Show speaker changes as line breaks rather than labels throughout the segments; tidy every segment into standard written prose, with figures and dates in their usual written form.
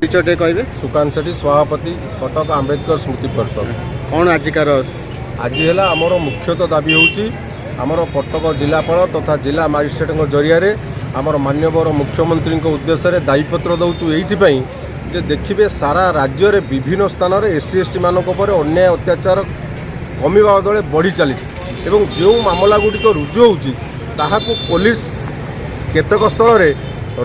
परिचय कहे
सुकांत सेठी सभापति कटक आंबेडकर स्मृति परिषद।
कौन आजिकार
आज है आमर मुख्यतः दाबी होमर कटक जिलापाल तथा जिला मजिस्ट्रेट जरिया आमर माननीय मुख्यमंत्री उद्देश्य दायीपत्र दौचु ये जे देखिए सारा राज्य में विभिन्न स्थान में एससी एसटी मान अन्याय अत्याचार कमिवा बदले बढ़ी चली जो मामला गुड़िक रुजु होती पुलिस केतक स्थल में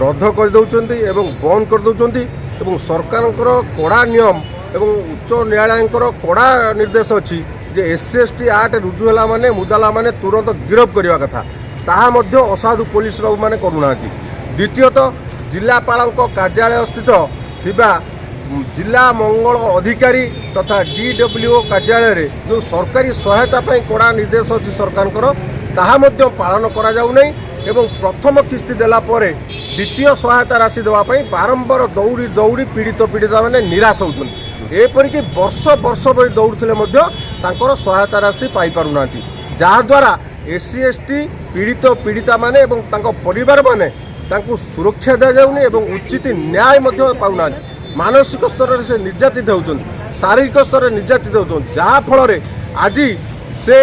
रद्द करदे बंद करदे सरकार कड़ा नियम एवं उच्च न्यायालय कड़ा निर्देश अच्छी जे एससी एसटी एक्ट रुजु है माने मुदाला माने तुरंत गिरफ करने कथा ताहा मध्य असाधु पुलिस बाबू माने करूना। द्वितीयतः जिलापाल कार्यालय स्थित थिबा जिला मंगल अधिकारी तथा DWO कार्यालय रे जो सरकारी सहायता पाई कड़ा निर्देश अच्छी सरकार ताहा मध्य पालन करा जाउ नै एवं प्रथम किस्ती देला परे द्वितीय सहायता राशि देवाई बारंबार दौड़ी दौड़ी पीड़िता मैंने निराश होती एपरिक वर्ष वर्ष बड़ी दौड़े सहायता राशि पाईपारूना जहाद्वारा एससी एसटी पीड़िता माने परिवार माने सुरक्षा दी जाऊनी उचित न्याय पाऊना मानसिक स्तर से निर्यातित होती शारीरिक स्तर निर्यातित होती जहाँफल आज से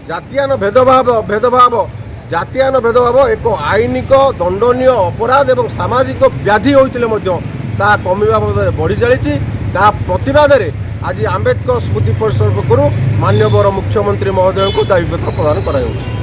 जातीयान भेदभाव जातीयान भेदभाव एक आईनिक दंडनीय अपराध एवं सामाजिक व्याधि होता कमिवा बदले बढ़ी चली प्रतिवाद आज आंबेडकर स्मृति परिषद पक्षर माननीय मुख्यमंत्री महोदय को दाबीपत्र प्रदान करा।